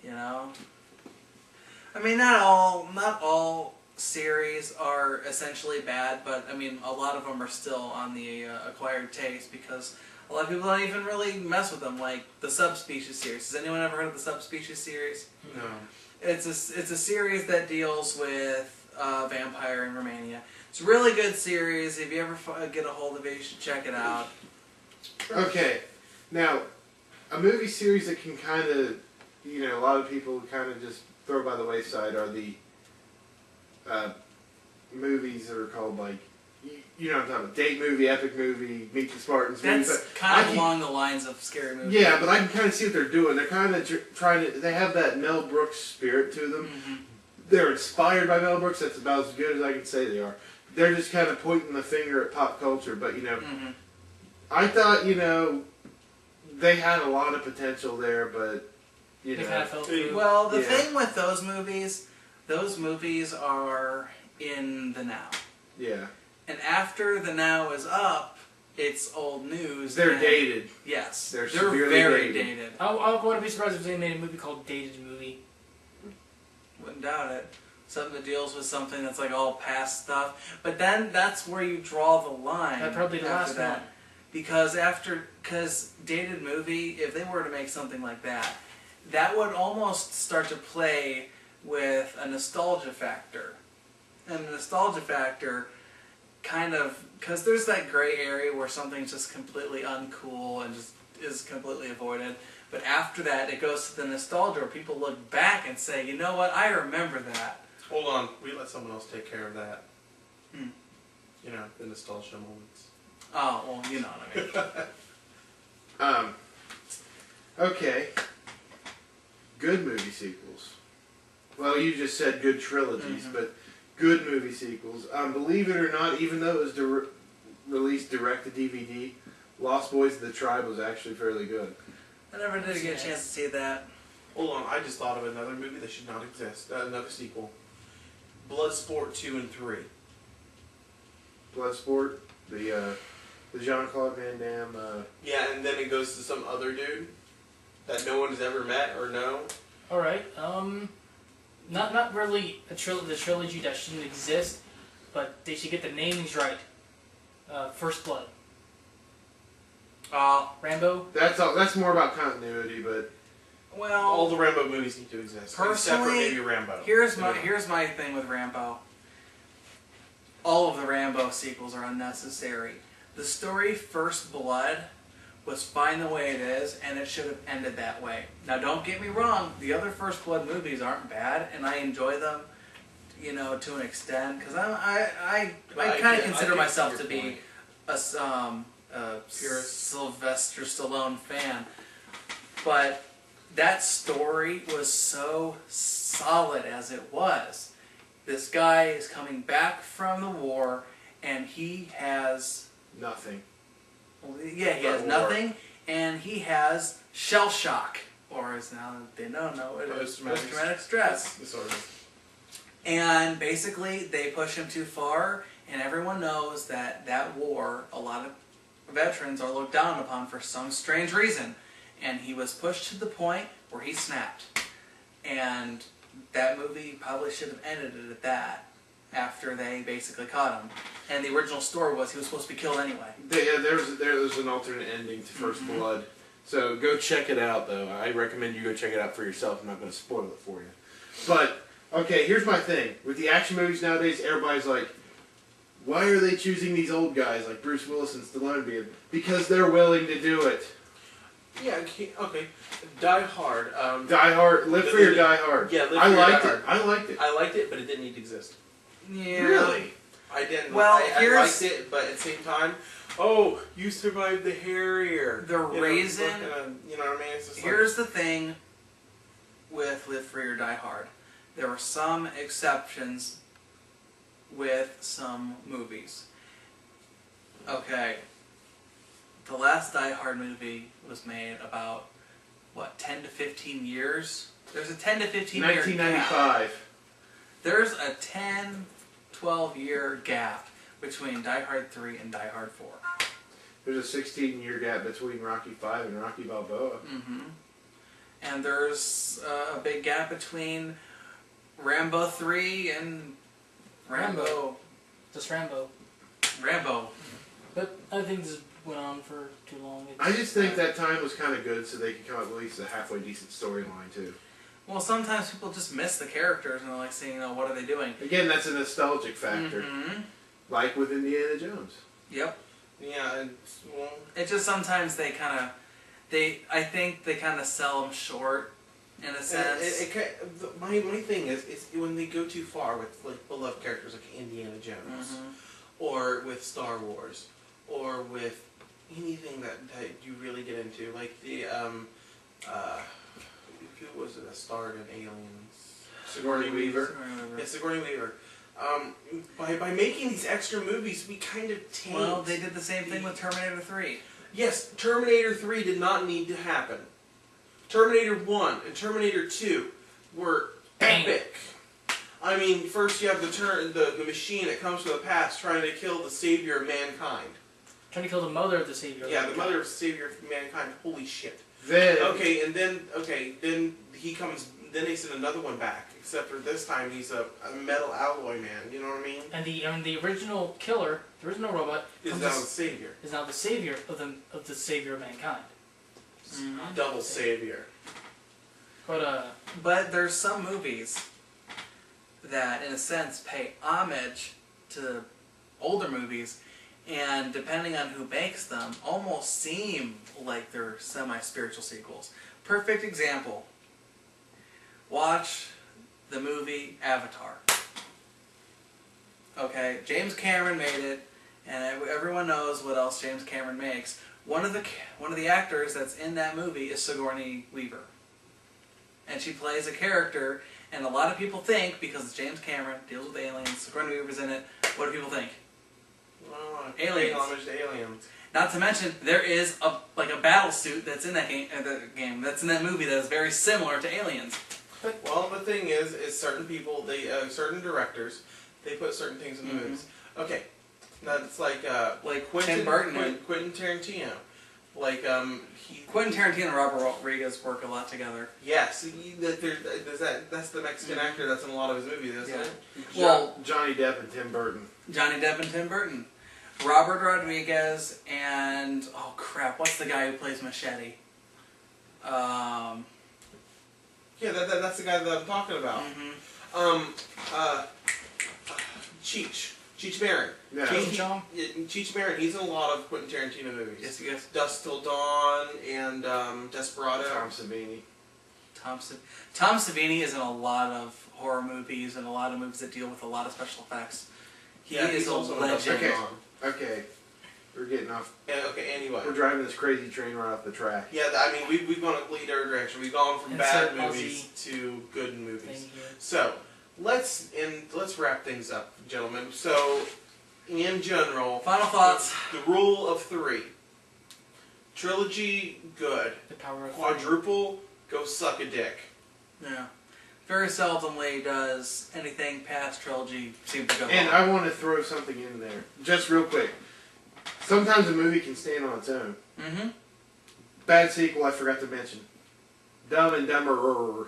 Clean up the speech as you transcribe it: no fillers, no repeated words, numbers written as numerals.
You know? I mean, not all series are essentially bad, but I mean, a lot of them are still on the acquired taste because a lot of people don't even really mess with them, like the Subspecies series. Has anyone ever heard of the Subspecies series? No. It's a series that deals with vampire in Romania. It's a really good series. If you ever get a hold of it, you should check it out. Okay, now, a movie series that can kind of, you know, a lot of people kind of just throw by the wayside are the movies that are called, like, you know what I'm talking about, date movie, epic movie, Meet the Spartans. That's movies. kind of along the lines of scary movies. Yeah, but I can kind of see what they're doing. They're kind of trying to, they have that Mel Brooks spirit to them. Mm-hmm. They're inspired by Mel Brooks. That's about as good as I can say they are. They're just kind of pointing the finger at pop culture, but, you know, I thought, you know, they had a lot of potential there, but, you know. Well, the thing with those movies are in the now. Yeah. And after the now is up, it's old news. They're dated. Yes. They're very dated. I wouldn't be surprised if they made a movie called Dated Movie. Wouldn't doubt it. Something that deals with something that's like all past stuff. But then that's where you draw the line. That'd probably be the last one. Because dated movie, if they were to make something like that, that would almost start to play with a nostalgia factor. And the nostalgia factor kind of, because there's that gray area where something's just completely uncool and just is completely avoided. But after that, it goes to the nostalgia where people look back and say, you know what, I remember that. Hold on, we let someone else take care of that. You know, the nostalgia moments. Oh, well, you know what I mean. Okay. Good movie sequels. Well, you just said good trilogies, but good movie sequels. Believe it or not, even though it was released direct to DVD, Lost Boys of the Tribe was actually fairly good. I never did get a chance to see that. Hold on, I just thought of another movie that should not exist. Another sequel. Bloodsport 2 and 3. Bloodsport, the Jean-Claude Van Damme. Yeah, and then it goes to some other dude that no one has ever met or know. All right. Not really the trilogy that shouldn't exist, but they should get the namings right. First Blood. Rambo. That's more about continuity, but well, all the Rambo movies need to exist. Except for maybe Rambo. Here's my thing with Rambo. All of the Rambo sequels are unnecessary. The story First Blood was fine the way it is, and it should have ended that way. Now, don't get me wrong, the other First Blood movies aren't bad, and I enjoy them, you know, to an extent, because I kind of consider myself to be a Sylvester Stallone fan. But that story was so solid as it was. This guy is coming back from the war, and he has nothing. Yeah, he has nothing, and he has shell shock, or as now they know it is post-traumatic stress disorder. And basically, they push him too far, and everyone knows that war, a lot of veterans are looked down upon for some strange reason, and he was pushed to the point where he snapped. And that movie probably should have ended it at that, after they basically caught him. And the original story was he was supposed to be killed anyway. Yeah, there's an alternate ending to First Blood. So go check it out, though. I recommend you go check it out for yourself. I'm not going to spoil it for you. But, okay, here's my thing. With the action movies nowadays, everybody's like, why are they choosing these old guys like Bruce Willis and Stallone? Because they're willing to do it. Yeah, okay. Die Hard. Die Hard. Live for your Die Hard. Yeah, I liked it. I liked it, but it didn't need to exist. Yeah. Really? I didn't. Well, I liked it, but at the same time, oh, you survived the Harrier. The reason, you know what I mean? It's just here's the thing with Live Free or Die Hard. There were some exceptions with some movies. Okay, the last Die Hard movie was made about, what, 10 to 15 years? There's a 10 to 15 year 1995. gap. There's a 10, 12-year gap between Die Hard 3 and Die Hard 4. There's a 16-year gap between Rocky V and Rocky Balboa. And there's a big gap between Rambo 3 and Rambo. Just Rambo. Rambo. But I think this went on for too long. I just think that time was kind of good, so they could come up with at least a halfway decent storyline too. Well, sometimes people just miss the characters and they're like saying, "Oh, what are they doing?" Again, that's a nostalgic factor, like with Indiana Jones. Yep. Yeah, and well, It just sometimes they kind of, I think they kind of sell them short, in a sense. my thing is when they go too far with like beloved characters like Indiana Jones, or with Star Wars, or with anything that you really get into, like the who was it that starred in Aliens? Sigourney Weaver. Yeah, Sigourney Weaver. By making these extra movies, we kind of taint. Well, they did the same thing with Terminator 3. Yes, Terminator 3 did not need to happen. Terminator 1 and Terminator 2 were epic. I mean, first you have the machine that comes from the past trying to kill the savior of mankind. Trying to kill the mother of the savior. Yeah, the mother of the savior of mankind. Holy shit. Then Then he comes. Then they send another one back. Except for this time, he's a metal alloy man. You know what I mean? And the original killer, the original robot, Is now the savior. Is now the savior of the savior of mankind. Double savior. But there's some movies that, in a sense, pay homage to older movies, and depending on who makes them, almost seem like they're semi-spiritual sequels. Perfect example. Watch the movie Avatar. Okay, James Cameron made it, and everyone knows what else James Cameron makes. One of the actors that's in that movie is Sigourney Weaver, and she plays a character. And a lot of people think, because it's James Cameron, deals with aliens, Sigourney Weaver's in it. What do people think? Well, Aliens. Homage to aliens. Not to mention, there is a battle suit that's in that game that's in that movie that is very similar to aliens. Well, the thing is certain people, certain directors, they put certain things in the movies. Okay, now it's like Tim Burton Quentin Tarantino, Quentin Tarantino and Robert Rodriguez work a lot together. Yes, that's the Mexican actor that's in a lot of his movies, isn't it? Well, Johnny Depp and Tim Burton. Johnny Depp and Tim Burton, Robert Rodriguez, and oh crap, what's the guy who plays Machete? Yeah, that's the guy that I'm talking about. Cheech Marin. Yeah. Cheech Marin, he's in a lot of Quentin Tarantino movies. Yes. Dusk Till Dawn and Desperado. Tom Savini. Tom Savini is in a lot of horror movies and a lot of movies that deal with a lot of special effects. He is a legend. Okay. We're getting off. Okay, anyway. We're driving this crazy train right off the track. Yeah, I mean, we've gone a complete other direction. We've gone from bad movies to good movies. So, let's wrap things up, gentlemen. So, in general, final thoughts. The rule of 3. Trilogy, good. The power of Quadruple, go suck a dick. Yeah. Very seldomly does anything past trilogy seem to go And wrong. I want to throw something in there, just real quick. Sometimes a movie can stand on its own. Bad sequel I forgot to mention. Dumb and Dumber.